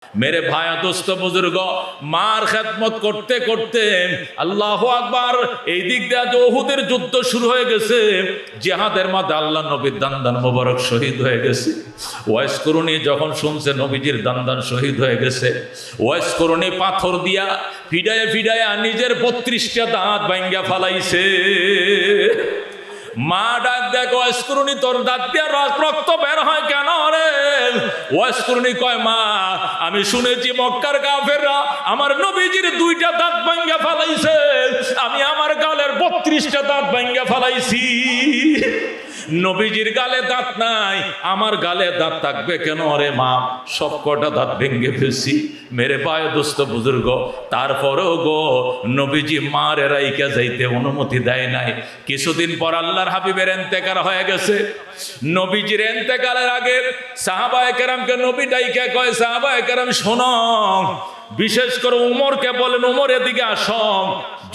मेरे भाई दोस्त बुजुर्ग मार খেদমত করতে করতে আল্লাহু আকবার এই দিক দিয়ে যে উহুদের যুদ্ধ শুরু হয়ে গেছে জিহাদের মধ্যে আল্লাহ নবীর দান্দান মোবারক শহীদ হয়ে গেছে ওয়াইস করুনি যখন শুনছে নবীজির দান্দান শহীদ হয়ে গেছে ওয়াইস করুনি পাথর দিয়া ফিডায়ে ফিডায়ে নিজের 32টা দাঁত ভাঙ্গা ফালাইছে মা ডাক দেখো ওয়াইসকুরুনি তোর দাঁত দিয়ে রক্ত বের হয় কেন রে ওয়াইসকুরুনি কয় মা আমি শুনেছি মক্কার কাফেররা আমার নবীজির 2টা দাঁত ভাঙ্গা ফালাইছে আমি আমার গালের 32টা দাঁত ভাঙ্গা ফালাইছি নবীজির গালে দাঁত নাই আমার গালে দাঁত থাকবে কেন রে মা সব কটা দাঁত ভেঙে ফেলছি মেরে পায়ে দোস্ত বুজুর্গ তারপরেও গো নবীজি মারে রাইকা যাইতে অনুমতি দেয় নাই কিছুদিন পর আল্লাহর হাবিবের ইন্তেকাল হয়ে গেছে নবীজির ইন্তেকালের আগে সাহাবায়ে কেরামকে নবী ডাইকা কয় সাহাবায়ে কেরাম শোনো বিশেষ করে উমরকে বলেন উমর এদিকে আসো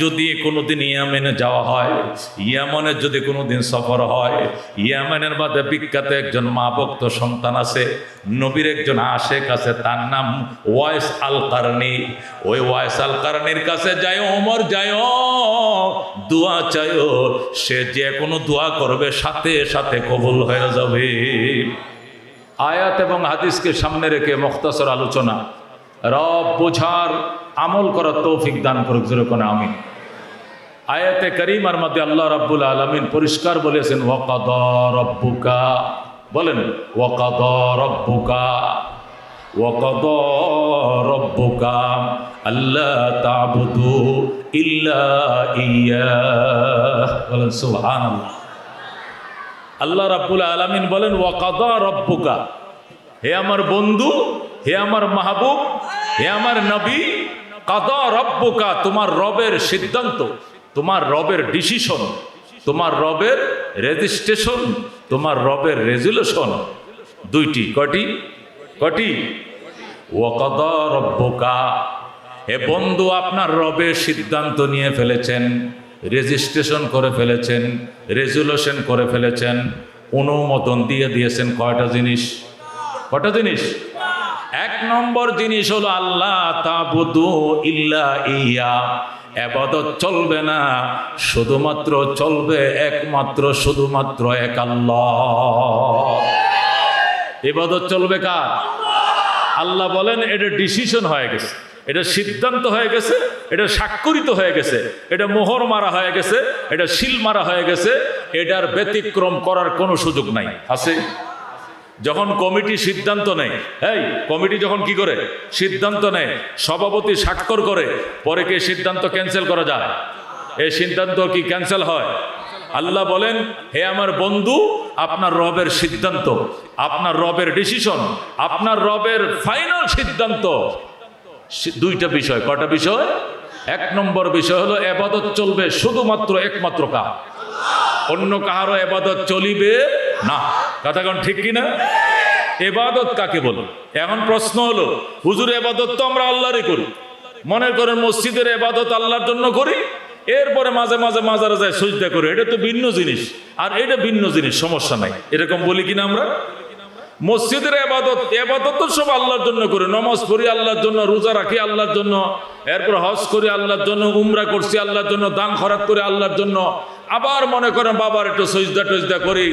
যদি কোনোদিন ইয়ামেনে যাওয়া হয় ইয়ামনে যদি কোনোদিন সফর হয় ইয়ামেনের মধ্যে বিখ্যাত একজন মা ভক্ত সন্তান আছে নবীর একজন আশেক আছে তার নাম ওয়াইস আল কারনি ওই ওয়াইস আল কারনির কাছে যায় ওমর যায় দোয়া চাইও সে যে কোনো দোয়া করবে সাথে সাথে কবুল হয়ে যাবে আয়াত এবং হাদিসকে সামনে রেখে মুখতাসর আলোচনা রব বোঝার আমল করার তৌফিক দান করুক জোরে কোন আমিন আয়াতে কারিমার মধ্যে আল্লাহ রাব্বুল আলামিন পরিষ্কার বলেছেন ওয়াকাদা রাব্বুকা বলেন ওয়াকাদা রাব্বুকা ওয়াকাদা রাব্বুকা আল্লা তা'বুদু ইল্লা ইয়্যাহ বলেন সুবহানাল্লাহ আল্লাহ রাব্বুল আলামিন বলেন ওয়াকাদা রাব্বুকা হে আমার বন্ধু হে আমার মাহবুব হে আমার নবী কাদা রব্বুকা তোমার রবের সিদ্ধান্ত তোমার রবের ডিসিশন তোমার রবের রেজিস্ট্রেশন তোমার রবের রেজুলেশন দুইটি কটি ওয়াকাদা রব্বুকা হে বন্ধু আপনার রবের সিদ্ধান্ত নিয়ে ফেলেছেন রেজিস্ট্রেশন করে ফেলেছেন রেজুলেশন করে ফেলেছেন অনুমোদন দিয়ে দিয়েছেন কয়টা জিনিস এক নম্বর জিনিস হলো আল্লাহ তা'বুদু ইল্লা ইয়া ইবাদত চলবে না শুধুমাত্র চলবে একমাত্র শুধুমাত্র এক আল্লাহ ইবাদত চলবে কার আল্লাহ বলেন এটা ডিসিশন হয়ে গেছে এটা সিদ্ধান্ত হয়ে গেছে এটা স্বাক্ষরিত হয়ে গেছে এটা মোহর মারা হয়ে গেছে এটা সিল মারা হয়ে গেছে এটার ব্যতিক্রম করার কোনো সুযোগ নাই আছে যখন কমিটি সিদ্ধান্ত নেয় কমিটি যখন কি করে সিদ্ধান্ত নেয় সভাপতি স্বাক্ষর করে পরে কি সিদ্ধান্ত ক্যান্সেল করা যায় এই সিদ্ধান্ত কি ক্যান্সেল হয় আল্লাহ বলেন হে আমার বন্ধু আপনার রবের সিদ্ধান্ত আপনার রবের ডিসিশন আপনার রবের ফাইনাল সিদ্ধান্ত দুইটা বিষয় কয়টা বিষয় এক নম্বর বিষয় হলো ইবাদত চলবে শুধুমাত্র একমাত্র কার অন্য কারো ইবাদত চলিবে না কথা কোন ঠিক কিনা ইবাদত কাকে বলে এখন প্রশ্ন হলো হুজুর ইবাদত তো আমরা আল্লাহরই করি মনে করেন মসজিদের ইবাদত আল্লাহর জন্য করি এরপরে মাঝে মাঝে মাজারে যায় সিজদা করি এটা তো ভিন্ন জিনিস আর এটা ভিন্ন জিনিস সমস্যা নাই এরকম বলি কিনা আমরা মসজিদের ইবাদত তো সব আল্লাহর জন্য করি নামাজ পড়ি আল্লাহর জন্য রোজা রাখি আল্লাহর জন্য এরপর হজ করি আল্লাহর জন্য উমরা করছি আল্লাহর জন্য দান খয়রাত করি আল্লাহর জন্য আবার মনে করেন বাবার একটু সিজদা টজদা করি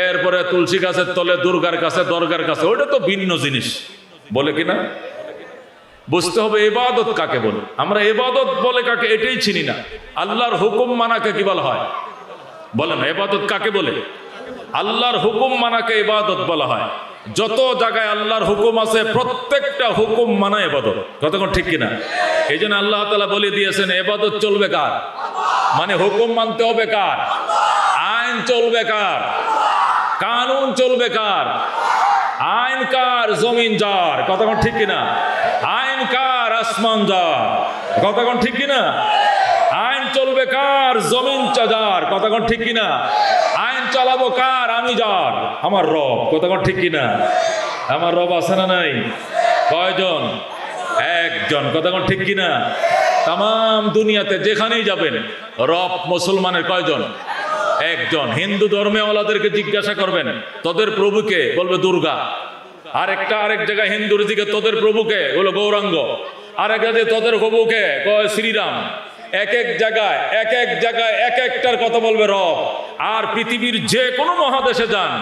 এরপরে তুলসী গাছের তলে দুর্গার কাছে দরগার কাছে ওটা তো ভিন্ন জিনিস বলে কিনা বুঝতে হবে ইবাদত কাকে বলে আমরা ইবাদত বলে কাকে এটাই চিনি না আল্লাহর হুকুম মানাকে কি বলা হয় বলেন ইবাদত কাকে বলে আল্লাহর হুকুম মানাকে ইবাদত বলা হয় যত জায়গায় আল্লাহর হুকুম আছে প্রত্যেকটা হুকুম মানা ইবাদত কতক্ষণ ঠিক কিনা এই জন্য আল্লাহ তাআলা বলে দিয়েছেন ইবাদত চলবে কার মানে হুকুম মানতে হবে কার আইন চলবে কার কানুন চলবে কার আইন কার জমিন যার কতক্ষণ ঠিক কিনা আইন কার আসমান যার কতক্ষণ ঠিক কিনা আইন চলবে কার জমিন যার কতক্ষণ ঠিক কিনা আইন চালাবো কার আমি যার আমার রব কতক্ষণ ঠিক কিনা আমার রব আছে না নাই কয়জন একজন কতক্ষণ ঠিক কিনা তাম দুনিয়াতে যেখানেই যাবেন রব মুসলমানের কয়জন একজন হিন্দু ধর্মে ওলাদেরকে জিজ্ঞাসা করবেন তোদের প্রভুকে বলবে দুর্গা আরেক জায়গায় হিন্দুর দিকে তোদের প্রভুকে হলো গৌরাঙ্গ, আরেক জায়গায় তোদের প্রভুকে কয় শ্রীরাম। এক এক জায়গায় এক একটার কথা বলবে রব। আর পৃথিবীর যে কোনো মহাদেশে যান,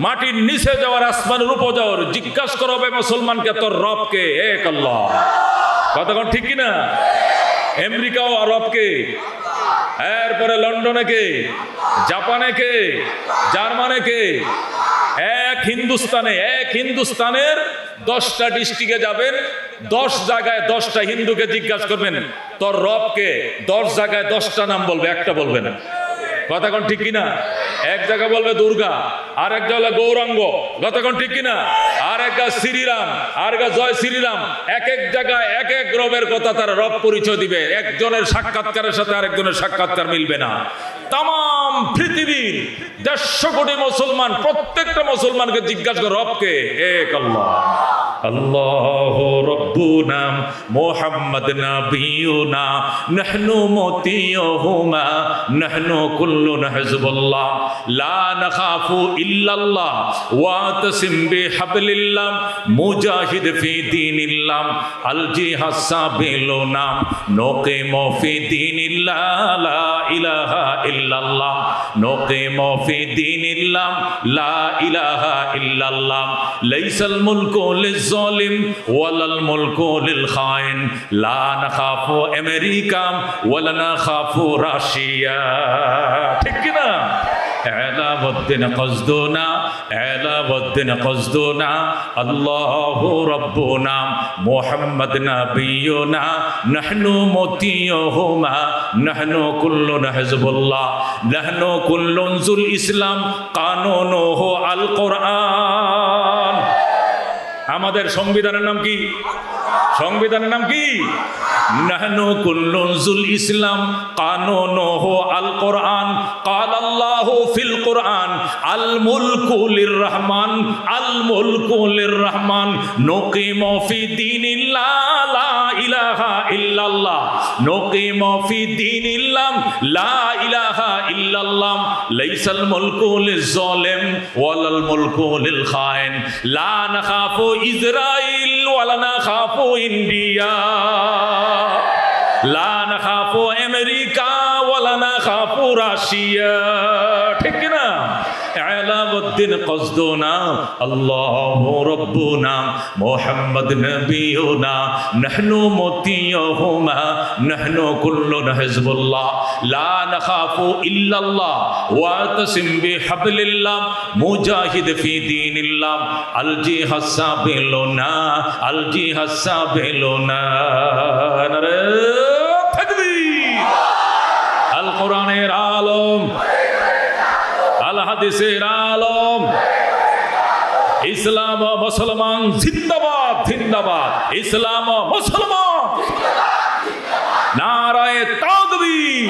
মাটির নিচে যাওয়ার আসমানের উপর যাওয়ার জিজ্ঞাসা করবে মুসলমানকে তোর রবকে, এক আল্লাহ। কতক্ষণ ঠিক কিনা? আমেরিকাও রবকে, এরপরে লন্ডনে কে, জাপানে কে, জার্মানে কে, এক হিন্দুস্তানের 10টা ডিস্ট্রিক্টে যাবেন, 10 জায়গায় 10টা হিন্দুকে জিজ্ঞাসা করবেন তোর রবকে, 10 জায়গায় 10টা নাম বলবে, একটা বলবে না। কতক্ষণ ঠিক কিনা? এক জায়গা বলবে দুর্গা, আর এক জায়গা গৌরাঙ্গ, কতক্ষণ ঠিক কিনা? আর এক জায়গা শ্রীরাম, আর এক জয় শ্রীরাম। এক এক জায়গায় এক এক রবের কথা তারা রব পরিচয় দিবে। একজনের সাক্ষাৎকারের সাথে আরেকজনের সাক্ষাৎকার মিলবে না। তাম পৃথিবীর 150 কোটি মুসলমান, প্রত্যেকটা মুসলমানকে জিজ্ঞাসা করে রবকে, এক আল্লাহ। আল্লাহ রব্বুনা মুহাম্মদ নাবিয়ুনা নাহনু মুতিয়ুহুমা নাহনু কুল্লুনা হিজবুল্লাহ লা নাখাফু ইল্লাল্লাহ ওয়া তাসিম বিহাবলিল্লাহ মুজাহিদ ফি দীনিল্লাহ আল জিহাদ সাবিলুনা নুকিমু ফি দীনিল্লাহ লা ইলাহা ইল্লাল্লাহ নুকিমু ফি দীনিল্লাহ লা ইলাহা ইল্লাল্লাহ লাইসাল মুলকু লিজ-জালিম ওয়ালাল মুলকু লিল খাইন লা নাখাফু আমেরিকা ওয়ালা নাখাফু রাশিয়া। ঠিক কি না? এলাউদ্দিন কসদুনা আল্লাহু রাব্বুনা মুহাম্মদ নাবিয়ুনা নাহনু মুতিয়ুহুমা নাহনু কুল্লুনা হিজবুল্লাহ নাহনু কুল্লুন জুল ইসলাম কানুনুহু আল কোরআন। আমাদের সংবিধানের নাম কি? সংবিধানের নাম কি? নাহনু কুল্লুন জুল ইসলাম কানুনুহু আল কোরআন ক্বাল আল্লাহু ফিল কোরআন আল মুলকু লির রহমান আল মুলকু লির রহমান নুকিমু ফি দীনিল্লাহ লা ইলাহা ইল্লাল্লাহ নুকিমু ফি দীনিল্লাহ লা ইলাহা ইল্লাল্লাহ লাইসাল মুলকু লিজ-জালিম ওয়ালাল মুলকু লিল খাইন লা নাখাফু ইসরাইল ওয়ালা নাখাফু ইন্ডিয়া লা নাখাফু আমেরিকা ওয়ালা নাখাফু রাশিয়া। ঠিক কি না? এলাউদ্দিন কসদুনা আল্লাহু রাব্বুনা মুহাম্মদ নাবিয়ুনা নাহনু মুতিয়ুহুমা নাহনু কুল্লুনা হিজবুল্লাহ লা নাখাফু ইল্লাল্লাহ ওয়া তাসিম বিহাবলিল্লাহ মুজাহিদ ফি দীনিল্লাহ আল জিহাদ সাবিলুনা আল জিহাদ সাবিলুনা। নারে তাকবীর! আল কোরআনের আলম, আল হাদিসের আলম, ইসলাম ও মুসলমান জিন্দাবাদ জিন্দাবাদ, ইসলাম ও মুসলমান নারায়ে তাকবীর।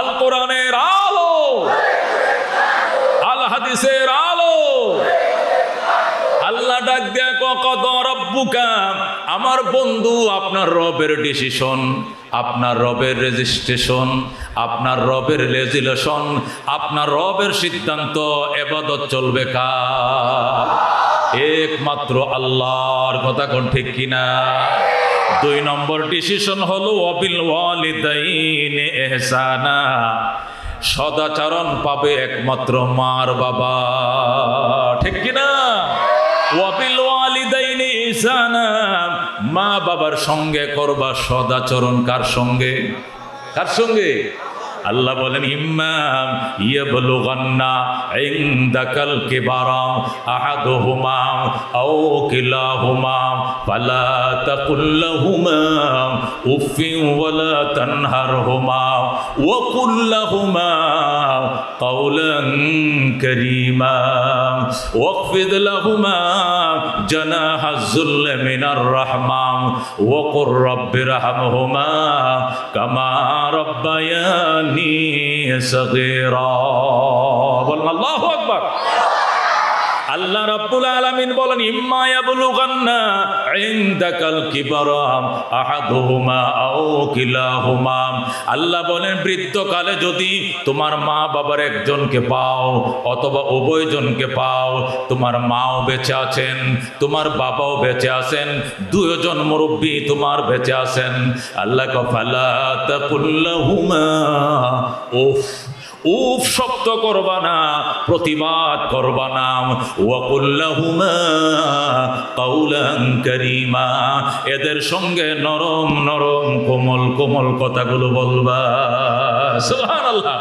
আল কোরআনের আলো, আল হাদিসের আলো। আল্লাহ ডাক দেয়া কদ রব্বুকা, আমার বন্ধু আপনার রবের ডিসিশন, আপনার রবের রেজিস্ট্রেশন, আপনার রবের লেজিলেশন, আপনার রবের সিদ্ধান্ত। ইবাদত চলবে কার? একমাত্র আল্লাহর। কথা কোন ঠিক কিনা? 2 নম্বর ডিসিশন হলো ওয়াবিল ওয়ালিদাইনি ইহসানা, সদাচরণ পাবে একমাত্র মার বাবা। ঠিক কিনা? ওয়াবিল ওয়ালিদাইনি ইহসানা, মা বাবার সঙ্গে করবা সদাচরণ। কার সঙ্গে? কার সঙ্গে? আল্লাহ বলেন ইম্মা ইয়াবলুগান্না ইনদাকাল কিবারা আহাদুহুমা আও কিলাহুমা ফালা তাকুল লাহুমা উফিন ওয়ালা তানহারহুমা ওয়া কুল লাহুমা কাওলান কারীমা ওয়াখফিদ লাহুমা জানাহাজ যুল্লি মিনার রাহমা ওয়া কুর রাব্বিরহামহুমা কামা রাব্বায়ানি সগীরা। বলুন আল্লাহু আকবার। আল্লাহ রাব্বুল আলামিন বলেন ইম্মা ইয়াবলুগান্না ইনদাকাল কিবারা আহাদুহুমা আও কিলাহুমা। আল্লাহ বলেন বৃদ্ধকালে যদি তোমার মা বাবার একজনকে পাও অথবা উভয়জনকে পাও, তোমার মাও বেঁচে আছেন তোমার বাবাও বেঁচে আছেন, দুইজন মুরব্বী তোমার বেঁচে আছেন, আল্লাহ ফালা তাকুল্লাহুমা উফ, উফ শব্দ করবা না, প্রতিবাদ করবা না, ওয়াকুল্লাহুমা কাউলান কারীমা, এদের সঙ্গে নরম নরম কোমল কোমল কথাগুলো বলবা। সুবহানাল্লাহ।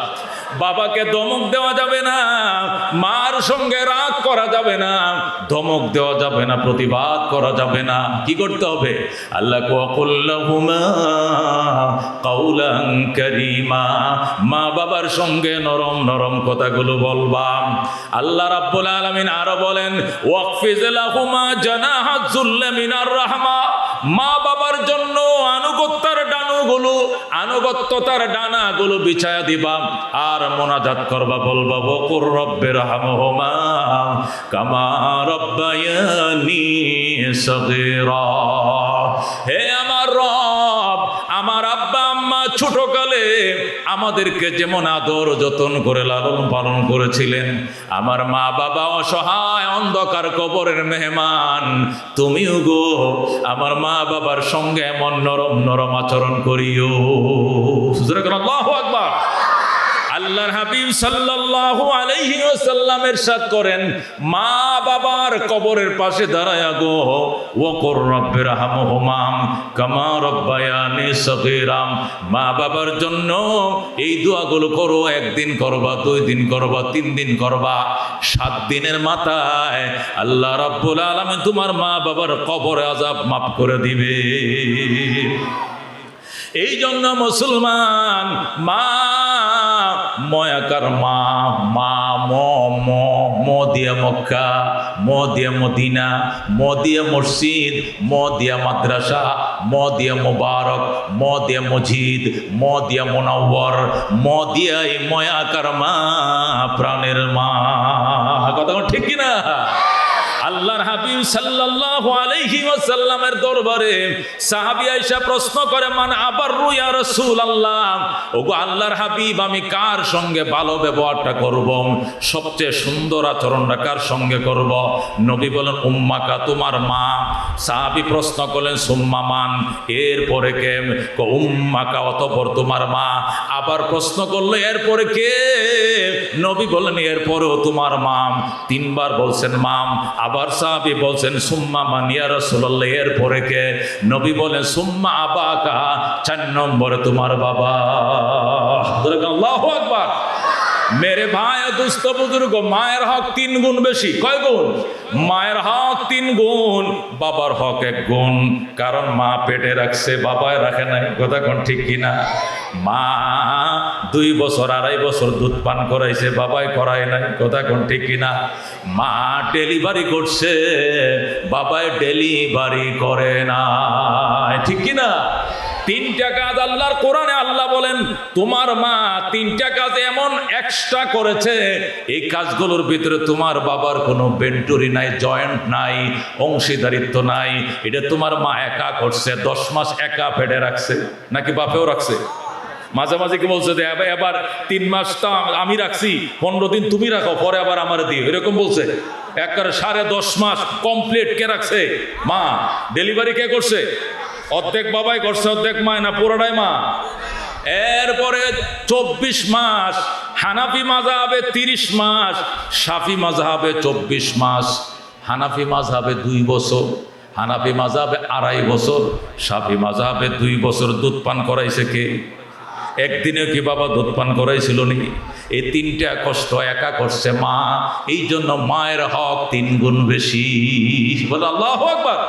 বাবাকে ধমক দেওয়া যাবে না, মার সঙ্গে রাগ করা যাবে না, ধমক দেওয়া যাবে না, প্রতিবাদ করা যাবে না। কি করতে হবে? আল্লাহ ওয়াকুল্লাহুমা কাউলান কারীমা, মা বাবার সঙ্গে নরম নরম কথাগুলো বলবা। আল্লাহ রাব্বুল আলামিন আরো বলেন ওয়াকফিজ লাহুমা জানাহাজ যুল্লি মিনার রাহমা, মা বাবার জন্য আনুগত্যতার ডানাগুলো বিছায়া দিবা আর মোনাজাত করবা, বলবা ওয়াকুর রব্বিরহামহুমা কামা রাব্বায়ানি সগীরা। হে আমার রব, আমার আব্বা আম্মা ছোটকালে আমাদেরকে যেমন আদর যতন করে লালন পালন করেছিলেন, আমার মা বাবা অসহায় অন্ধকার কবরের মেহমান, তুমিও গো আমার মা বাবার সঙ্গে এমন নরম নরম আচরণ করিও। আল্লাহু আকবার। আল্লাহর হাবিব সাল্লাল্লাহু আলাইহি ওয়াসাল্লাম ইরশাদ করেন মা বাবার কবরের পাশে দাঁড়ায়া গো ওয়াকুর রব্বিরহামহুমা কামা রাব্বায়ানি সগীরা, মা বাবার জন্য এই দোয়াগুলো করো। একদিন করবা, 2 দিন করবা, 3 দিন করবা, 7 দিনের মাথায় আল্লাহ রাব্বুল আলামিন তোমার মা বাবার কবরে আযাব মাফ করে দিবে। এই জন্য মুসলমান মা ময়াকার মা, মা ম দিয়া মক্কা, ম দিয়া মদিনা, ম দিয়া মসজিদ, ম দিয়া মাদ্রাসা, ম দিয়া মুবারক, ম দিয়া মসজিদ, ম দিয়া মুনাওয়ার, ম দিয়া এই ময়াকার মা, প্রাণের মা। কথা ঠিক কিনা? আল্লাহর হাবিব সাল্লাল্লাহু আলাইহি ওয়াসাল্লামের দরবারে সাহাবী আয়েশা প্রশ্ন করে মান আবাররু ইয়া রাসূলুল্লাহ, ওগো আল্লাহর হাবিব আমি কার সঙ্গে ভালো ব্যবহারটা করব, সবচেয়ে সুন্দর আচরণটা কার সঙ্গে করব? নবী বলেন উম্মাকা, তোমার মা। সাহাবী প্রশ্ন করলেন সুম্মা মান, এরপরে কে? উম্মাকা, অতঃপর তোমার মা। আবার প্রশ্ন করলো এরপরে কে? নবী বলেন এরপরেও তোমার মা। 3 বার বলছেন মাম। আবার সাহাবী বলছেন সুম্মা মান ইয়া রাসূলুল্লাহ, এরপরে কে? নবী বলেন সুম্মা আবাকা, 4 নম্বরে তোমার বাবা। আল্লাহু আকবার। মেরে ভাই দুস্থ বুজুর্গ, মায়ের হক 3 গুণ বেশি। কয় গুণ? মায়ের হক 3 গুণ, বাবার হক 1 গুণ। কারণ মা পেটে রাখছে, বাবায় রাখে নাই। কথা কোন ঠিক কিনা? মা 2 বছর 2.5 বছর দুধ পান করাইছে, বাবাই করায় নাই। কথা কোন ঠিক কিনা? মা ডেলিভারি করছে, বাবাই ডেলিভারি করে না। ঠিক কিনা? 3টা কাজ আল্লাহর কোরআনে আল্লাহ বলেন তোমার মা 3টা কাজ এমন এক্সট্রা করেছে, এই কাজগুলোর ভিতরে তোমার বাবার কোনো বেন্টুরি নাই, জয়েন্ট নাই, অংশীদারিত্ব নাই। এটা তোমার মা একা করছে। 10 মাস একা পেটে রাখছে, নাকি বাপেও রাখছে? মাঝে মাঝে কি বলছে যে এবার 3 মাসটা আমি রাখছি, 15 দিন তুমি রাখো, পরে আবার আমার দিও, এরকম বলছে? একবারে 10.5 মাস কমপ্লিট কে রাখছে? মা। ডেলিভারি কে করছে? অর্ধেক বাবাই করছে, অর্ধেক মা, না পুরোটাই মা? এরপরে 24 মাস। হানাফি মাযহাবে 30 মাস, শাফি মাযহাবে 24 মাস। হানাফি মাযহাবে 2 বছর, হানাফি মাযহাবে 2.5 বছর, শাফি মাযহাবে 2 বছর। দুধ পান করাইছে কে? একদিনে কি বাবা দুধ পান করাইছিল নাকি? এই 3টা কষ্ট একা করছে মা। এই জন্য মায়ের হক 3 গুণ বেশি। বলে আল্লাহু আকবার।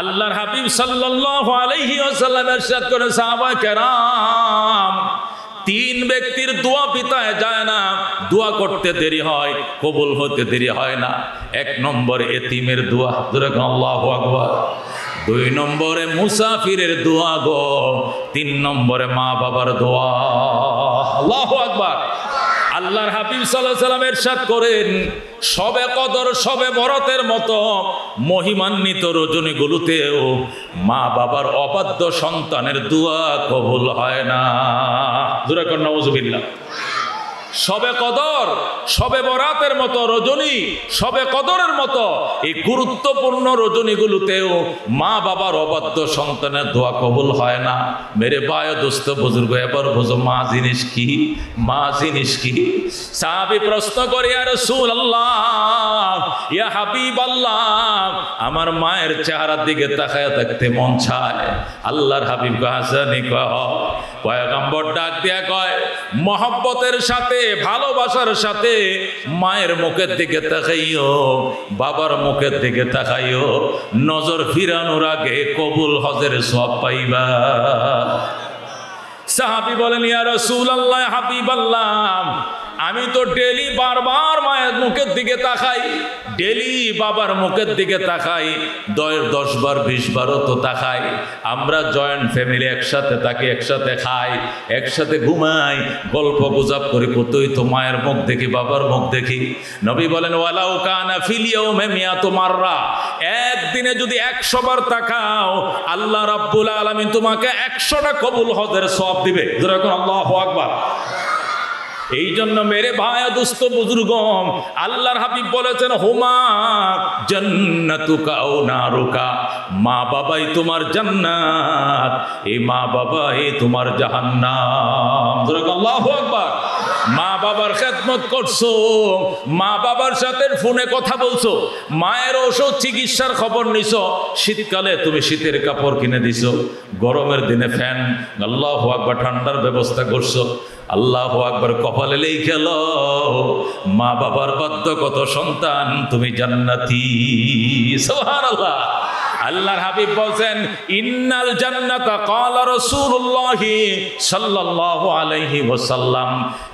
আল্লাহর হাবিব সাল্লাল্লাহু আলাইহি ওয়াসাল্লাম ইরশাদ করেন সাহাবায়ে কেরাম 3 ব্যক্তির দোয়া পিতায় যায় না, দোয়া করতে দেরি হয়, কবুল হতে দেরি হয় না। 1 নম্বরে এতিমের দোয়া, আল্লাহু আকবার। 2 নম্বরে মুসাফিরের দোয়া গো। 3 নম্বরে মা বাবার দোয়া। আল্লাহু আকবার। আল্লাহর হাবিব সাল্লাল্লাহু আলাইহি ওয়াসাল্লাম ইরশাদ করেন, শবে কদর শবে বরাতের মতো মহিমান্বিত রজনীগুলোতেও মা বাবার অবাধ্য সন্তানের দোয়া কবুল হয় না। জোরে কোন নাউজুবিল্লাহ। শবে কদর শবে বরাতের মতো রজনী, শবে কদরের মতো এই গুরুত্বপূর্ণ রজনীগুলোতেও মা বাবার অবাধ্য সন্তানের দোয়া কবুল হয় না। মেরে ভাই দোস্ত বুজুর্গ, এবার বোঝো মা জিনিস কি, মা জিনিস কি। সাহাবী প্রশ্ন করে, ইয়া রাসূলুল্লাহ, ইয়া হাবিবাল্লাহ, আমার মায়ের চেহারার দিকে তাকায় থাকতে মন চায়। আল্লাহর হাবিব হাসানি পয়গম্বর ডাক দিয়া কয়, মহব্বতের সাথে ভালোবাসার সাথে মায়ের মুখের দিকে তাকাইও, বাবার মুখের দিকে তাকাইও, নজর ফিরানোর আগে কবুল হজের সওয়াব পাইবা। সাহাবী বলেন, ইয়া রাসূলুল্লাহ, হাবিবাল্লাহ, আমি তো ডেলি বারবার মায়ের মুখের দিকে তাকাই, ডেলি বাবার মুখের দিকে তাকাই, 10 বার 20 বারও তো তাকাই। আমরা জয়েন্ট ফ্যামিলি, একসাথে থাকি, একসাথে খাই, একসাথে ঘুমাই, গল্প গুজব করি, কতই তো মায়ের মুখ দেখি, বাবার মুখ দেখি। নবী বলেন, ওয়ালাউ কানা ফিল ইয়াউমি মিয়াতু মাররা, একদিনে যদি 100 বার তাকাও, আল্লাহ রাব্বুল আলামিন তোমাকে 100টা কবুল হজের সওয়াব দিবে। জোরে বলুন আল্লাহু আকবার। এই জন্য মেরে ভাই দোস্ত বুজুর্গ, আল্লাহর হাবিব বলেছেন, হুমা জান্নাতুকা আও নারুকা, মা বাবাই তোমার জান্নাত, এই মা বাবাই তোমার জাহান্নাম। আল্লাহু আকবার। মা বাবার খেদমত করছো, মা বাবার সাথে ফোনে কথা বলছো, মায়ের ওষুধ চিকিৎসার খবর নিছো, শীতকালে তুমি শীতের কাপড় কিনে দিছো, গরমের দিনে ফ্যান, আল্লাহু আকবার, ঠান্ডার ব্যবস্থা করছো, আল্লাহু আকবার, কপালে লিখেল মা বাবার বাধ্য কত সন্তান তুমি জান্নাতি। সুবহানাল্লাহ। আল্লাহর হাবিব বলছেন, ইন্নাল জান্নাতা, ক্বালা রাসূলুল্লাহ সাল্লাল্লাহু আলাইহি ওয়াসাল্লাম,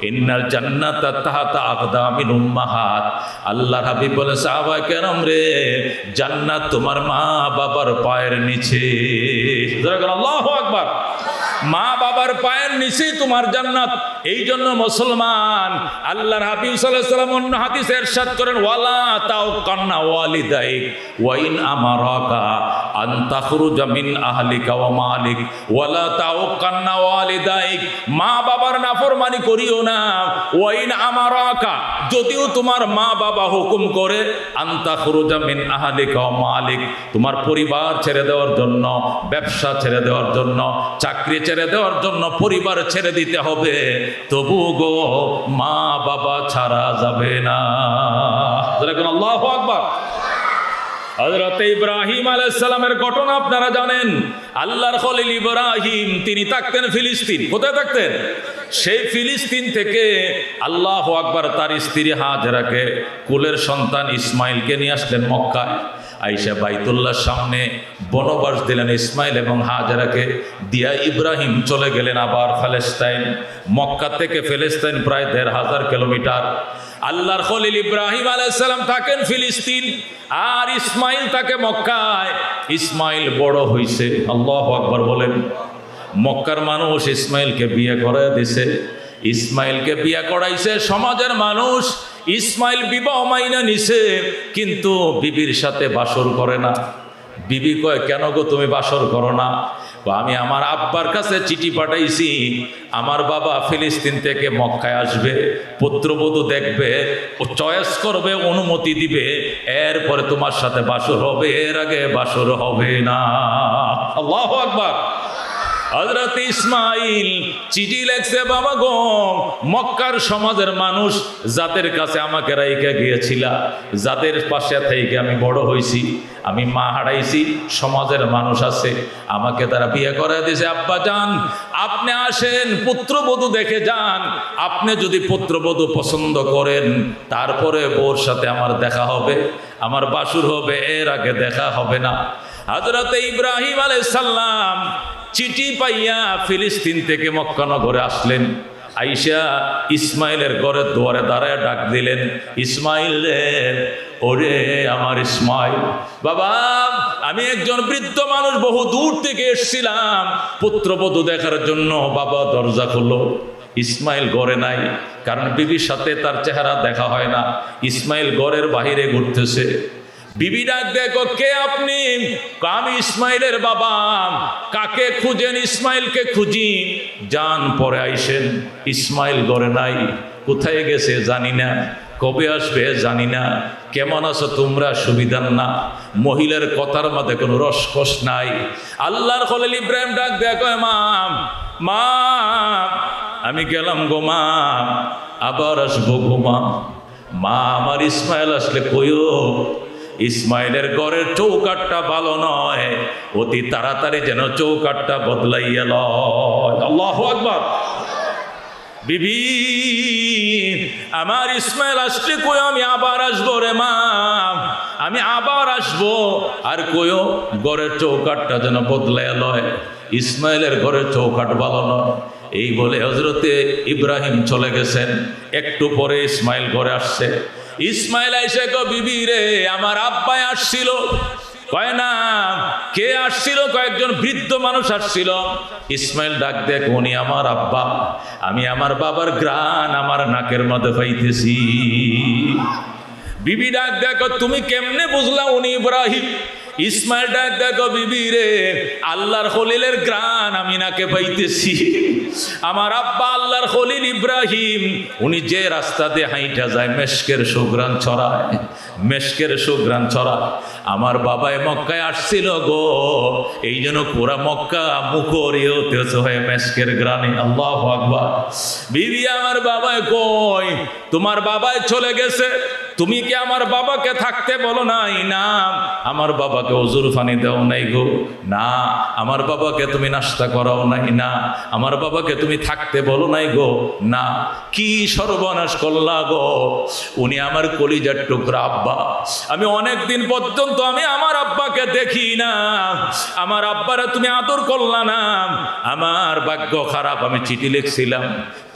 ইন্নাল জান্নাতা তাহতা আকদামিল উম্মাহাত। আল্লাহর হাবিব বলে, সাহাবায়ে কেরাম রে, জান্নাত তোমার মা বাবার পায়ের নিচে। আল্লাহু আকবার। মা বাবার পায়ের নিচেই তোমার জান্নাত। এই জন্য মুসলমান, আল্লাহর হাবিব সাল্লাল্লাহু আলাইহি ওয়াসাল্লাম অন্য হাদিসে ইরশাদ করেন, ওয়ালা তাওকান্না ওয়ালিদাইক ওয়া ইন আমারাকা আন তাখরুজা মিন আহলিকা ওয়া মালিক ওয়ালা তাওকান্না ওয়ালিদাইক, মা বাবার নাফরমানি করিও না। ওয়া ইন আমারাকা, যদিও তোমার মা বাবা হুকুম করে, আন তাখরুজা মিন আহলিকা ওয়া মালিক, তোমার পরিবার ছেড়ে দেওয়ার জন্য, ব্যবসা ছেড়ে দেওয়ার জন্য, চাকরি ছেড়ে দেওয়ার জন্য, পরিবার ছেড়ে দিতে হবে, তবু গো মা বাবা ছাড়া যাবে না। আল্লাহু আকবার। হযরত ইব্রাহিম আলাইহিস সালামের ঘটনা আপনারা জানেন। আল্লাহর খলিল ইব্রাহিম, তিনি থাকতেন ফিলিস্তিন। কোথায় থাকতেন? সেই ফিলিস্তিন থেকে আল্লাহু আকবার তার স্ত্রী হাজেরাকে, কুলের সন্তান ইসমাইলকে নিয়ে আসলেন মক্কায়। আয়েশা বাইতুল্লাহর সামনে বনবাস দিলেন ইসমাইল এবং হাজেরাকে দিয়া। ইব্রাহিম চলে গেলেন আবার ফিলিস্তিন। মক্কা থেকে ফিলিস্তিন প্রায় 1500 কিলোমিটার। আল্লাহর খলিল ইব্রাহিম আলাইহিস সালাম থাকেন ফিলিস্তিন, আর ইসমাইল থাকে মক্কায়। ইসমাইল বড় হইছে, আল্লাহু আকবার বলেন। মক্কার মানুষ ইসমাইলকে বিয়ে করায় দিছে, ইসমাইলকে বিয়ে করাইছে সমাজের মানুষ। ইসমাইল বিবাহ মাইনা নিছে, কিন্তু বিবির সাথে বাসর করে না। বিবি কয়, কেন গো তুমি বাসর করো না? আমি আমার আব্বার কাছে চিঠি পাঠাইছি, আমার বাবা ফিলিস্তিন থেকে মক্কায় আসবে, পুত্রবধূ দেখবে, ও চয়েস করবে, অনুমতি দিবে, এরপরে তোমার সাথে বাসর হবে, এর আগে বাসর হবে না। আল্লাহু আকবার। হযরত ইসমাইল চিঠি লেখছে, বাবা গো, মক্কার সমাজের মানুষ যাদের কাছে আমাকে রাইখা গিয়েছিলা, যাদের পাশে থেকে আমি বড় হয়েছি, আমি মা হারাইছি, সমাজের মানুষ আছে, আমাকে তারা বিয়ে করে দিয়েছে। আব্বা যান, আপনি আসেন, পুত্রবধূ দেখে যান। আপনি যদি পুত্রবধূ পছন্দ করেন, তারপরে বউর সাথে আমার দেখা হবে, আমার বাসুর হবে, এর আগে দেখা হবে না। হযরত ইব্রাহিম আলাইহিস সালাম চিঠি পাইয়া ফিলিস্তিন থেকে মক্কা নগরে আসলেন। আয়েশা ইসমাইলের ঘরের দুয়ারে দাঁড়ায় ডাক দিলেন, ইসমাইল রে, ওরে আমার ইসমাইল, বাবা আমি একজন বৃদ্ধ মানুষ, বহু দূর থেকে এসেছিলাম পুত্রবধূ দেখার জন্য। বাবা দরজা খুললো। ইসমাইল ঘরে নাই, কারণ বিবির সাথে তার চেহারা দেখা হয় না। ইসমাইল ঘরের বাহিরে ঘুরতেছে। বিবি ডাক দেখো, কে আপনি? আমি ইসমাইলের বাবা। কাকে খুঁজেন? ইসমাইলকে খুঁজি। যান পরে আইসেন। ইসমাইল ঘরে নাই, কোথায় গেছে জানি না, কবে আসবে জানি না। কেমন আছো তোমরা? সুবিধার না। মহিলার কথার মধ্যে কোনো রসকস নাই। আল্লাহর খলিল ইব্রাহিম ডাক দেখো, মা মা আমি গেলাম গো মা, আবার আসবো গো মা। মা আমার ইসমাইল আসলে কইও। ইসমাইলের ঘরের চৌকাটটা ভালো নয়, অতি তাড়াতাড়ি যেন চৌকাটটা বদলাইয়া লয়। আল্লাহু আকবার। বিবি আমার ইসমাইল আসলে কইও আমি আবার আসবো রে মা, আমি আবার আসবো। আর কইও ঘরের চৌকাটটা যেন বদলাইয়া লয়। ইসমাইলের ঘরের চৌকাট ভালো নয়। এই বলে হযরতে ইব্রাহিম চলে গেছেন। একটু পরে ইসমাইল ঘরে আসছে। ইসমাইল আইসা কো, বিবি রে আমার আব্বাই আসছিল। কয় না, কে আসছিল? কয়েকজন বৃদ্ধ মানুষ আসছিল। ইসমাইল ডাক দেখ, উনি আমার আব্বা। আমি আমার বাবার গ্রান আমার নাকের মধ্যে পাইতেছি। বিবি ডাক দেখো, তুমি কেমনে বুঝলা উনি ইব্রাহিম? ইসমাইল ডাক দেখো, বিবি রে আল্লাহর খলিলের গ্রান আমি নাকে পাইতেছি। আমার আব্বা আল্লাহর খলিল ইব্রাহিম, উনি যে রাস্তা দিয়ে হাইটা যায় মেশকের সুঘ্রাণ ছড়ায়, মেশকের সুঘ্রাণ ছড়ায়। আমার বাবাই মক্কায় আসছিল গো, এই জন্য পুরা মক্কা মুখরিত হয়ে মেশকের গ্রানে। আল্লাহু আকবার। বিবি আমার বাবাই কই, তোমার বাবাই চলে গেছে, তুমি কি আমার বাবাকে থাকতে বলো নাই? না। আমার বাবাকে ওজুর পানি দাও নাই গো? না। আমার বাবাকে তুমি নাস্তা করাও নাই? না। আমার বাবাকে তুমি থাকতে বলো নাই গো? না। কি সর্বনাশ করলা গো? উনি আমার কলিজার টুকরা আব্বা। আমি অনেক দিন পর্যন্ত আমি আমার আব্বাকে দেখি না। আমার আব্বারা তুমি আদর করলা না। আমার ভাগ্য খারাপ, আমি চিঠি লিখছিলাম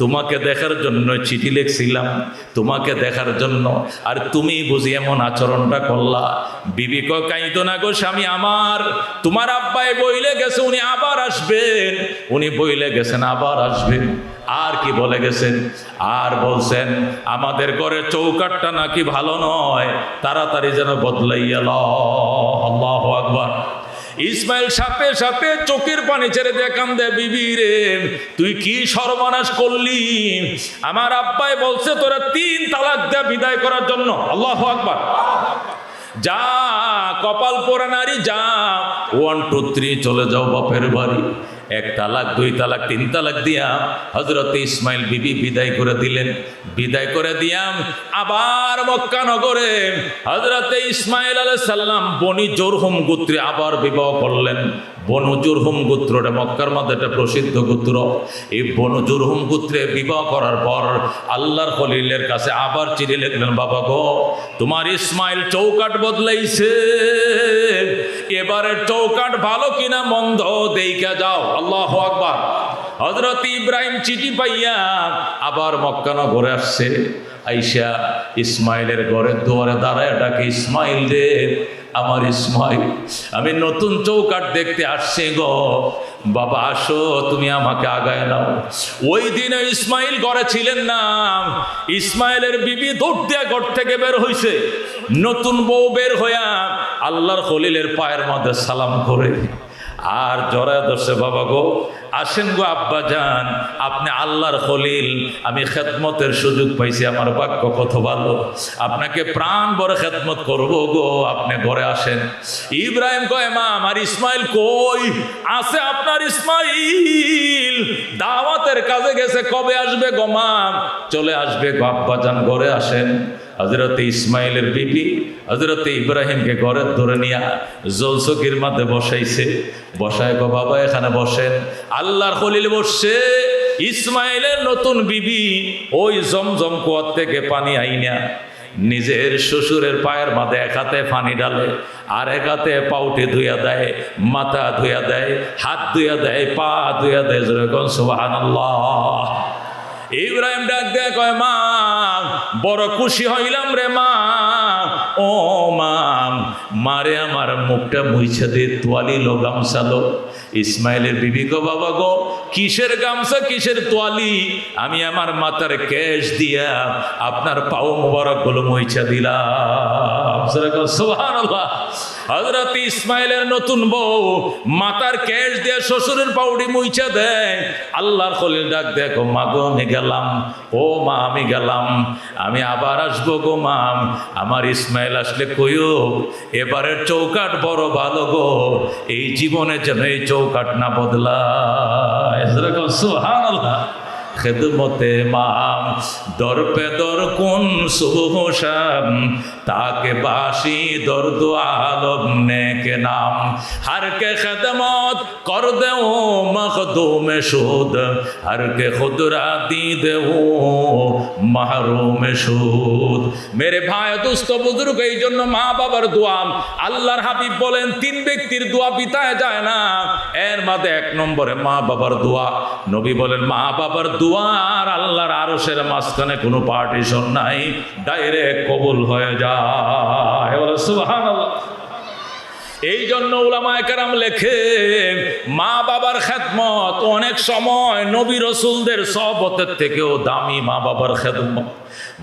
তোমাকে দেখার জন্য, চিঠি লিখছিলাম তোমাকে দেখার জন্য, আর তুমি বুঝি এমন আচরণটা করলা। বিবি কয়, কাইদো না গো স্বামী আমার, তোমার আব্বাই বইলে গেছে উনি আবার আসবেন। উনি বইলে গেছেন আবার আসবেন। আর কি বলে গেছেন? আর বলছেন আমাদের ঘরের চৌকাটটা নাকি ভালো নয়, তাড়াতাড়ি যেন বদলাইয়া লও। আল্লাহু আকবার। ইসমাইল সাথে সাথে চোখের পানি ছেড়ে দেখান দে, বিবি রে তুই কি সর্বনাশ করলি? আমার আব্বাই বলছে তোরা 3 তালাক দে বিদায় করার জন্য। আল্লাহু আকবার। যা কপাল পোড়া নারী, যা 1 2 3 চলে যাও বাপের বাড়ি। 1 তালাক 2 তালাক 3 তালাক দিয়া হযরতে ইসমাইল বিবি বিদায় করে দিলেন। বিদায় করে দিয়াম আবার মক্কা নগরে হযরতে ইসমাইল আলাইহিস সালাম বনি জুরহুম গোত্রে আবার বিবাহ করলেন। বনু জুরহুম গোত্রটা মক্কার মধ্যে একটা প্রসিদ্ধ গোত্র। এই বনু জুরহুম গোত্রে বিবাহ করার পর আল্লাহর খলিলের কাছে আবার চিঠি লিখলেন, বাবা গো তোমার ইসমাইল চৌকাট বদলাইছে, এবারের চৌকাট ভালো কিনা মন্দ দেইখা যাও। আল্লাহু আকবার। হযরত ইব্রাহিম চিঠি পাইয়া আবার মক্কা নগরে আসছে। আইসা ইসমাইলের ঘরের দুয়ারে দাঁড়ায় ডাকে, ইসমাইল রে আমার ইসমাইল, আমি নতুন চৌকাট দেখতে আসছি গো। বাবা আসো, তুমি আমাকে আগায় নাও। ওই দিনে ইসমাইল ঘরে ছিলেন না। ইসমাইলের বিবি দৌড় দিয়া ঘর থেকে বের হইছে। নতুন বউ বের হইয়া আল্লাহর খলিলের পায়ের মধ্যে সালাম করে আর জড়ায় ধরছে, বাবা গো আসেন গো আব্বা যান, আপনি আল্লাহর খলিল, আমি খেদমতের সুযোগ পাইছি, আমার ভাগ্য কত ভালো, আপনাকে প্রাণ ভরে খেদমত করবো গো, আপনি ঘরে আসেন। ইব্রাহিম কয়, মা আমার ইসমাইল কই? আছে আপনার ইসমাইল দাওয়াতের কাজে গেছে, কবে আসবে গো মা? চলে আসবে গো আব্বা যান, ঘরে আসেন। হযরতে ইসমাইলের বিবি হযরতে ইব্রাহিমকে ঘরে ধরে নিয়ে জলচকির মধ্যে বসাইছে। বসায় গো বাবা এখানে বসেন। আল্লাহর খলিল বসছে। ইসমাইলের নতুন বিবি ওই জমজম কুয়ার থেকে পানি আইনা নিজের শ্বশুরের পায়ের মাঝে এক হাতে পানি ডালে, আর এক হাতে পাউটি ধুইয়া দেয়, মাথা ধুইয়া দেয়, হাত ধুইয়া দেয়, পা ধুইয়া দেয়। যেরকম সুবহানাল্লাহ। ইব্রাহিম ডাক দেয়, কয় মা বড় খুশি হইলাম রে মা, ও মা, মারে আমার মুখটা মুইছে দে, তোয়ালি লো, গামছা লো। ইসমাইলের বিবি গো, বাবা গো, কিসের গামছা কিসের তোয়ালি, আমি আমার মাথার কেশ দিয়া আপনার পাও মোবারক গুলো মুইছা দিলাম। সুবহানাল্লাহ। হযরত ইসমাইলের নতুন বউ মাথার কেশ দিয়ে শ্বশুরের পাউডি মুইছা দেয়। আল্লাহর খলিল ডাক, দেখো মা গো, আমি গেলাম। ও মা, আমি গেলাম, আমি আবার আসবো গো মা। আমার ইসমাইল আসলে কইও এবারের চৌকাট বড় ভালো গো, এই জীবনে যেন এই চৌকাট না বদলায়। সুবহানাল্লাহ। খেদমতে মাম দর পে দর কুন সুবহ শাম, তাকে বাসি দর্দ আলম নেকে নাম, हर के खदमत कर दे मखदूम शुद, हर के खुदरा दी दे মাহরুম সুদ। মেরে ভাই দোস্ত বুজুর্গ, এই জন্য মা বাবার দোয়া, আল্লাহর হাবিব বলেন 3 ব্যক্তির দোয়া বিতায় যায় না, এর মধ্যে 1 নম্বরে মা বাবার দোয়া। নবী বলেন মা বাবার দোয়া আর আল্লাহর আরশের মাঝখানে কোনো পার্টিশন নাই, ডাইরেক্ট কবুল হয়ে যায়। বলে সুবহানাল্লাহ। এই জন্য উলামায়ে কেরাম লেখে, মা বাবার খেদমত অনেক সময় নবী রসুলদের সহবতের থেকেও দামি। মা বাবার খেদমত,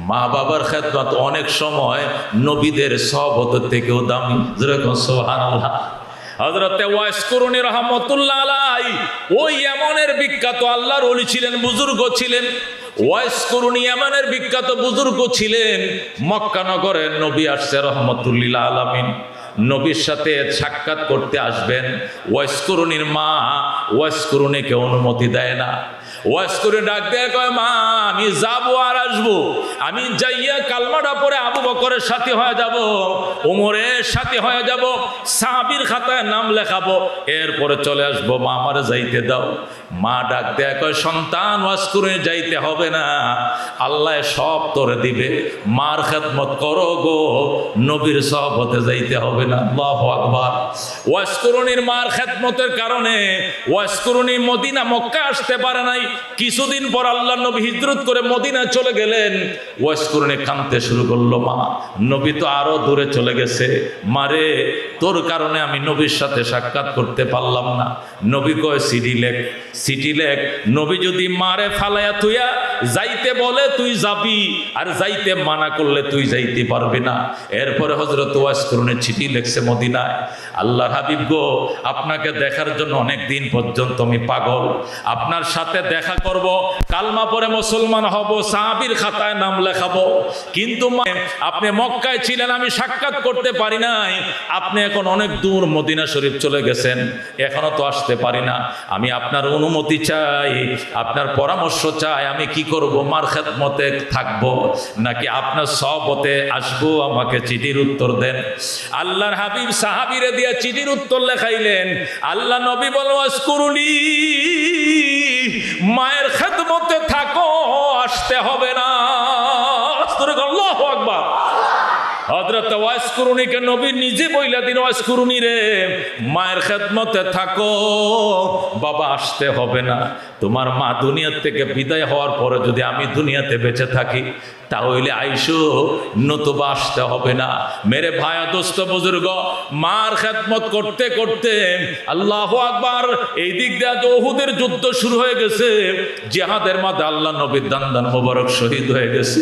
মা বাবার খেদমত অনেক সময় নবীদের সহবতের থেকেও দামি। যেরকম সুবহানাল্লাহ। হযরতে ওয়াইস কুরুনি রাহমাতুল্লাহ আলাইহি ওই ইয়ামানের বিখ্যাত আল্লাহর ওলি ছিলেন, বুজুর্গ ছিলেন। ওয়াইস কুরুনি ইয়ামানের বিখ্যাত বুজুর্গ ছিলেন। মক্কা নগরে নবী আসছে রাহমাতুল লিল আলামিন, নবীর সাথে সাক্ষাৎ করতে আসবেন। ওয়াইস কুরুনির মা ওয়াইস কুরুনিকে অনুমতি দেয় না। ওয়াইস কুরুনি ডাক দিয়ে কয়, মা আমি যাবো আর আসবো, আমি যাইয়া কালমাটা পরে আবু বকরের সাথে হয়ে যাব, ওমরের সাথে হয়ে যাব, সাহাবীর খাতায় নাম লেখাবো, এরপরে চলে আসবো, মা আমারে যাইতে দাও। মা ডাক দেয়া কয়, সন্তান ওয়াইস কুরুনি যাইতে হবে না, আল্লাহ সব তোরে দিবে, মার খেদমত করো গো, নবীর সহবতে যাইতে হবে না। আল্লাহু আকবার। ওয়াইস কুরুনির মার খেদমতের কারণে ওয়াইস কুরুনি মদিনা মক্কা আসতে পারে নাই। কিছুদিন পর আল্লাহর নবী হিজরত করে মদিনা চলে গেলেন। ওয়াইস কুরুনি কাঁদতে শুরু করলো, মা নবী তো আরো দূরে চলে গেছে, মারে তোর কারণে আমি নবীর সাথে সাক্ষাৎ করতে পারলাম না। নবী কয়, সিডি লেখ, সিটি লেখ। নবী যদি মারে ফালাইয়া তুইয়া যাইতে বলে তুই যাবি, আর যাইতে মানা করলে তুই যাইতে পারবি না। এরপরে হযরত ওয়াইস কুরুনি চিঠি লিখছে মদিনায়, আল্লাহর হাবিব গো, আপনাকে দেখার জন্য অনেক দিন পর্যন্ত আমি পাগল, আপনার সাথে দেখা করব, কালমা পরে মুসলমান হব, সাহাবীর খাতায় নাম লেখাবো, কিন্তু আপনি মক্কায় ছিলেন, আমি সাক্ষাৎ করতে পারি নাই, আপনি এখন অনেক দূর মদিনা শরীফ চলে গেছেন, এখনো তো আসতে পারি না, আমি আপনার অনুমতি চাই, আপনার পরামর্শ চাই, আমি কি করব, মার খেদমতে থাকবো নাকি আপনার সহবতে আসবো, আমাকে চিঠির উত্তর দেন। আল্লাহর হাবিব সাহাবীরে দিয়ে চিঠির উত্তর লেখাইলেন। আল্লাহ নবী বলল, ওয়াইস কুরুনি মায়ের খেদমতে থাকো, আসতে হবে না। আল্লাহু আকবার। হযরত ওয়াইস কুরুনিকে নবী নিজে বইলা দিন, ওয়াইস কুরুনি রে, মায়ের খেদমতে থাকো, বাবা আসতে হবে না। তোমার মা দুনিয়া থেকে বিদায় হওয়ার পরে যদি আমি দুনিয়াতে বেঁচে থাকি তাহলে আইসো, নতুবা আসতে হবে না। মেরে ভাই দোস্ত বুজুর্গ, মার খেদমত করতে করতে আল্লাহু আকবার, এই দিক দিয়ে উহুদের যুদ্ধ শুরু হয়ে গেছে, জিহাদের মাঝে আল্লাহ নবীর দান্দান মোবারক শহীদ হয়ে গেছে।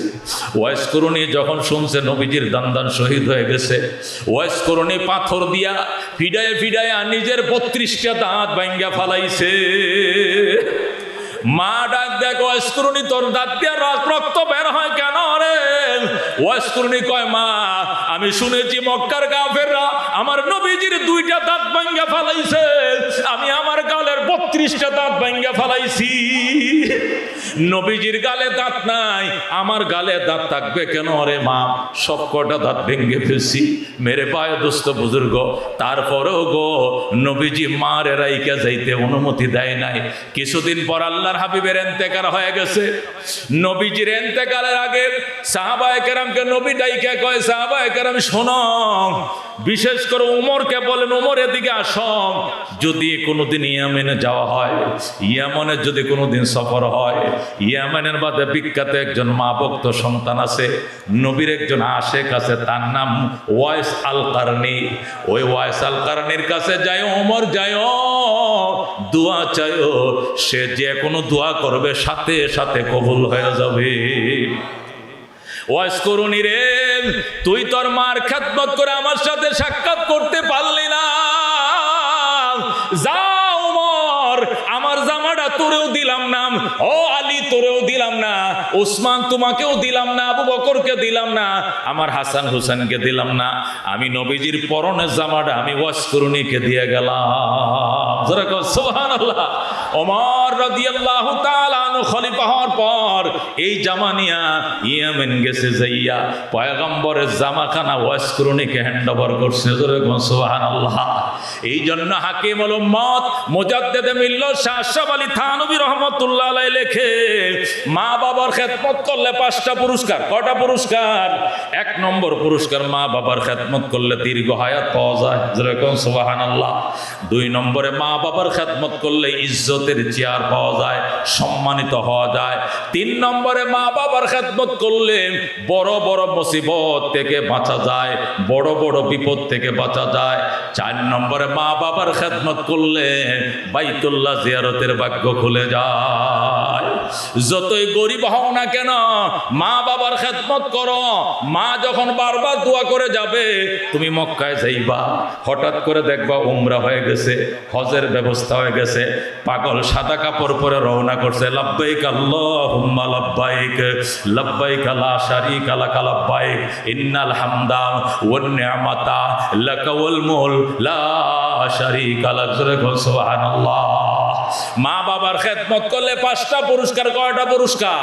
ওয়াইস কুরুনি যখন শুনছে নবীজির দান্দান শহীদ হয়ে গেছে, ওয়াইস কুরুনি পাথর দিয়া ফিডায় ফিডায় নিজের 32টা দাঁত ভাঙ্গা ফালাইছে। মা ডাক দেখো, ওয়াইস কুরুনি তোর দাঁত দিয়ে রক্ত বের হয় কেন রে? ওয়াইস কুরুনি কয়, মা আমি শুনেছি মক্কার কাফেররা আমার নবীজির 2টা দাঁত ভাঙ্গা ফালাইছে, আমি আমার গালের 32টা দাঁত ভাঙ্গা ফালাইছি। নবীজির গালে দাঁত নাই, আমার গালে দাঁত থাকবে কেন রে মা? সব কটা দাঁত ভেঙ্গে ফেলছি। মেরে পায়ে দোস্ত বুজুর্গ, তারপরেও গো নবীজি মার রাইকা যাইতে অনুমতি দেয় নাই। কিছুদিন পর আল্লাহর হাবিবের ইন্তেকাল হয়ে গেছে। নবীজির ইন্তেকালের আগে সাহাবায়ে কেরামকে নবী ডাইকা কয়, সাহাবায়ে কেরাম শোনো, বিশেষ করে উমরকে বলেন, উমর এদিকে আসো, যদি কোনোদিন ইয়ামেনে যাওয়া হয়, ইয়ামনে যদি কোনোদিন সফর হয়, ইয়ামেনের বাদে বিখ্যাত একজন মা ভক্ত সন্তান আছে, নবীর একজন আশেক আছে, তার নাম ওয়াইস আল কারনি। ওই ওয়াইস আল কারনির কাছে যাই ওমর, যাই দোয়া চাইও, সে যে কোনো দোয়া করবে সাথে সাথে কবুল হয়ে যাবে। ওয়াইস করুনি রে, তুই তোর মার খেদমত করে আমার সাথে সাক্ষাৎ করতে পারলি না, যা ওমর, আমার জামাটা তোরেও দিলাম না, ও আলী তোরেও দিলাম না, ওসমান তোমাকেও দিলাম না, আবু বকরকে দিলাম না, আমার হাসান হুসেনকে দিলাম না, আমি নবীজির পরনের জামাটা আমি ওয়াইস করুনিকে দিয়ে গেলাম। যারা কও সুবহানাল্লাহ। ওমর রাদিয়াল্লাহু তাআলা আনহু খলিফা হওয়ার পর এই জামা নিয়া ইয়েমেন গেছে, যাইয়া পয়গম্বরের জামাখানা ওয়াইস করুনিকে হ্যান্ডওভার করছে। সুবহানাল্লাহ। এই জন্য হাকিমুল উম্মত মুজাদ্দিদে মিল্লাত শাহ আশরাফ আলী থানভী রাহমাতুল্লাহ আলাইহি লেখে, মা বাবার খেদমত করলে 5টা পুরস্কার। কয়টা পুরস্কার? 1 নম্বর পুরস্কার, মা বাবার খেদমত করলে দীর্ঘ হায়াত পাওয়া যায়। যেরকম সুবহানাল্লাহ। 2 নম্বরে মা বাবার খেদমত করলে ইজ্জতের চেয়ার পাওয়া যায়, সম্মানিত হওয়া যায়। 3 নম্বরে মা বাবার খেদমত করলে বড় বড় মুসিবত থেকে বাঁচা যায়, বড় বড় বিপদ থেকে বাঁচা যায়। 4 নম্বরে মা বাবার খেদমত করলে বাইতুল্লাহ জিয়ারতের ভাগ্য খুলে যায়। যতই গরিব হও না কেন, মা বাবার খেদমত করো। মা যখন বারবার দোয়া করে যাবে, তুমি মক্কায় যাইবা, হঠাৎ করে দেখবা উমরা হয়ে গেছে, হজের ব্যবস্থা হয়ে গেছে, পাগল সাদা কাপড় পরে রওনা করছে, লাব্বাইক আল্লাহুম্মা লাব্বাইক, লাব্বাইক লা শারীকা লাকা লাব্বাইক, ইন্নাল হামদা ওয়ান নি'মাতা লাকা ওয়াল মুলক লা শারীকা লাক। সুবহানাল্লাহ। মা বাবার খেদমত করলে 5টা পুরস্কার। কয়টা পুরস্কার?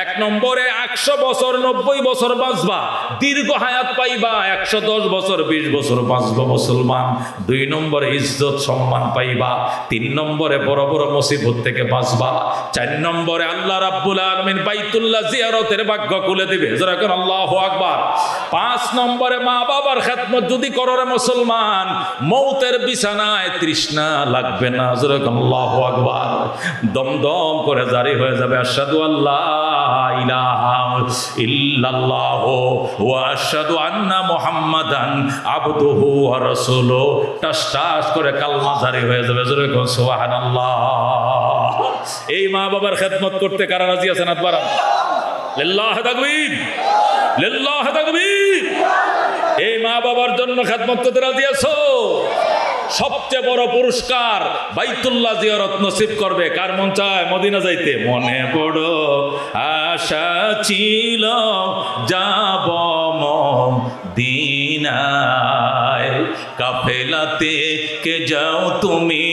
1 নম্বরে 100 বছর 90 বছর বাঁচবা, দীর্ঘ হায়াত পাইবা, 110 বছর 20 বছর বাঁচবা মুসলমান। 2 নম্বরে ইজ্জত সম্মান পাইবা। 3 নম্বরে বড় বড় মুসিবত থেকে বাঁচবা। 4 নম্বরে আল্লাহ রাব্বুল আলামিন বাইতুল্লাহ জিয়ারতের ভাগ্য খুলে দিবে। যারা এখন আল্লাহু আকবার। 5 নম্বরে মা বাবার খেদমত যদি করো রে মুসলমান, মৌতের বিছানায় তৃষ্ণা লাগবে না। যারা এখন আল্লাহু আকবার। দমদম করে জারি হয়ে যাবে আশহাদু আল্লা ইলাহা ইল্লাল্লাহ ওয়া আশহাদু আন্না মুহাম্মাদান আবদুহু ওয়া রাসূলুহু। টাস টাস করে কালমা জারি হয়ে যাবে। জোরে কোন সুবহানাল্লাহ। এই মা বাবার খেদমত করতে কারা রাজি আছেন? হাত বাড়ান। লিল্লাহি তাকবীর, লিল্লাহি তাকবীর। এই মা বাবার জন্য খেদমত করতে রাজি আছো? সবচেয়ে বড় পুরস্কার বাইতুল্লাহ জিয়ারত নসিব করবে। কার মন চায় মদিনা যাইতে? মনে বড় আশা ছিল যাব মদিনায়, কাফেলাতে কে যাও তুমি,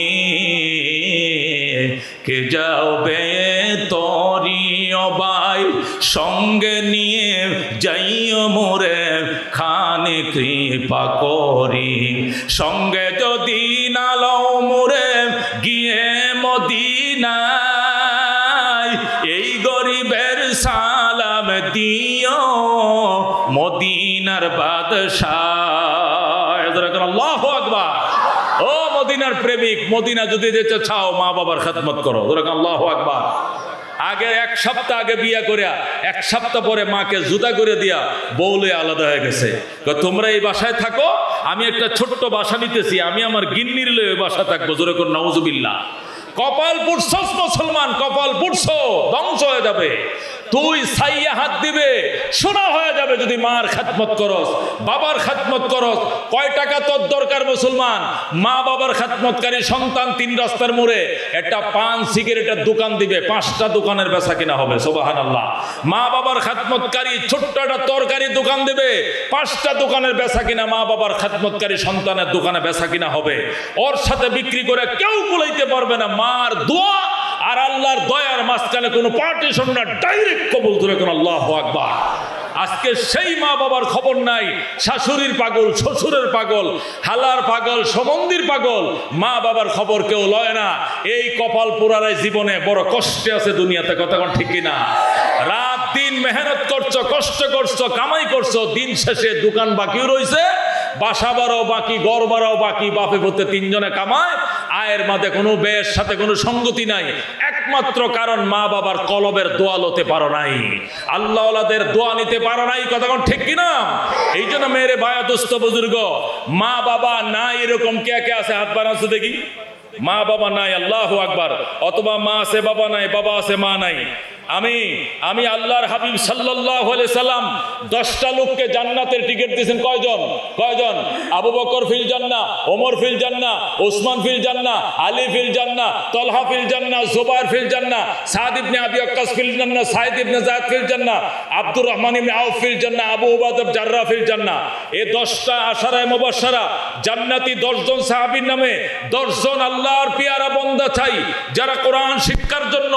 কে যাও বে তরিও ভাই, সঙ্গে নিয়ে যাইও মোরে খানে কৃপা করি, সঙ্গে যদি না লও মোরে গিয়ে মদিনায়, এই গরিবের সালাম দিও মদিনার বাদশাহ। আল্লাহু আকবার। ও মদিনার প্রেমিক, মদিনা যদি যেতে চাও মা বাবার খেদমত করো। আল্লাহু আকবার। আগে 1 সপ্তাহ আগে বিয়া করিয়া 1 সপ্তাহ পরে মাকে জুদা করে দিয়া বউলে আলাদা হয়ে গেছে। তোমরা এই বাসায় থাকো, আমি একটা ছোট্ট বাসা নিতেছি, আমি আমার গিন্নির লয়ে বাসা থাকবো। জোরে করে নাউজুবিল্লাহ। কপাল পুড়ছস মুসলমান, কপাল পুড়ছো, ধ্বংস হয়ে যাবে। তুই সাইয়া হাত দিবে, সোনা হয়ে যাবে যদি মার খেদমত করস, বাবার খেদমত করস। কয় টাকা তোর দরকার মুসলমান? মা বাবার খেদমতকারী সন্তান 3 রাস্তার মোড়ে একটা পান সিগারেটের দোকান দিবে, 5টা দোকানের বেচা কিনা হবে। সুবহানাল্লাহ। মা বাবার খেদমতকারী ছোট্ট একটা তরকারি দোকান দিবে, 5টা দোকানের বেচা কিনা মা বাবার খেদমতকারী সন্তানের দোকানে বেচা কিনা হবে। ওর সাথে বিক্রি করে কেউ কুলাইতে পারবে না। মার দোয়া আর আল্লাহর দয়ার মাঝখানে কোনো পার্টিশন না, ডাইরেক্ট কবুল। ধরে কোন আল্লাহু আকবার। আজকে সেই মা বাবার খবর নাই, শাশুড়ির পাগল, শ্বশুরের পাগল, হালার পাগল, সমন্দির পাগল, মা বাবার খবর কেউ লয় না। এই কপাল পোড়ারাই জীবনে বড় কষ্টে আছে দুনিয়াতে। কথা কোন ঠিক কিনা? রাত দিন মেহনত করছো, কষ্ট করছো, কামাই করছো, দিন শেষে দোকান বাকি রইছে, বাসা বাড়াও বাকি, গড় বাড়াও বাকি, বাপে পড়তে তিনজনে কামায়, আয়ের মাঝে কোনো ব্যয়ের সাথে কোনো সঙ্গতি নাই। একমাত্র কারণ মা বাবার কলবের দোয়া লতে পারো নাই, আল্লাহওয়ালাদের দোয়া নিতে পারো নাই। কথা কোন ঠিক কিনা? এই জন্য মেরে ভাইয়া দোস্ত বুজুর্গ, মা বাবা নাই এরকম কে কে আছে? হাত বাড়াচ্ছে দেখি। মা বাবা নাই, আল্লাহু আকবার। অথবা মা আছে বাবা নাই, বাবা আছে মা নাই। আমি আল্লাহর হাবিব সাল্লাল্লাহু আলাইহি সাল্লাম 10টা লোককে জান্নাতের টিকিট দিয়েছেন। কয়জন? আবু বকর ফিল জান্নাহ, ওমর ফিল জান্নাহ, ওসমান ফিল জান্নাহ, আলী ফিল জান্নাহ, তালহা ফিল জান্নাহ, জুবাইর ফিল জান্নাহ, সাদ ইবনে আবি ওয়াক্কাস ফিল জান্নাহ, সাইদ ইবনে যায়েদ ফিল জান্নাহ, আব্দুর রহমান ইবনে আউফ ফিল জান্নাহ, আবু উবাদা জাররাহ ফিল জান্নাহ। এই 10টা আশারায়ে মুবাশশারা জান্নাতি 10 জন সাহাবীর নামে 10 জন আল্লাহর পেয়ারা বান্দা চাই, যারা কোরআন শিক্ষার জন্য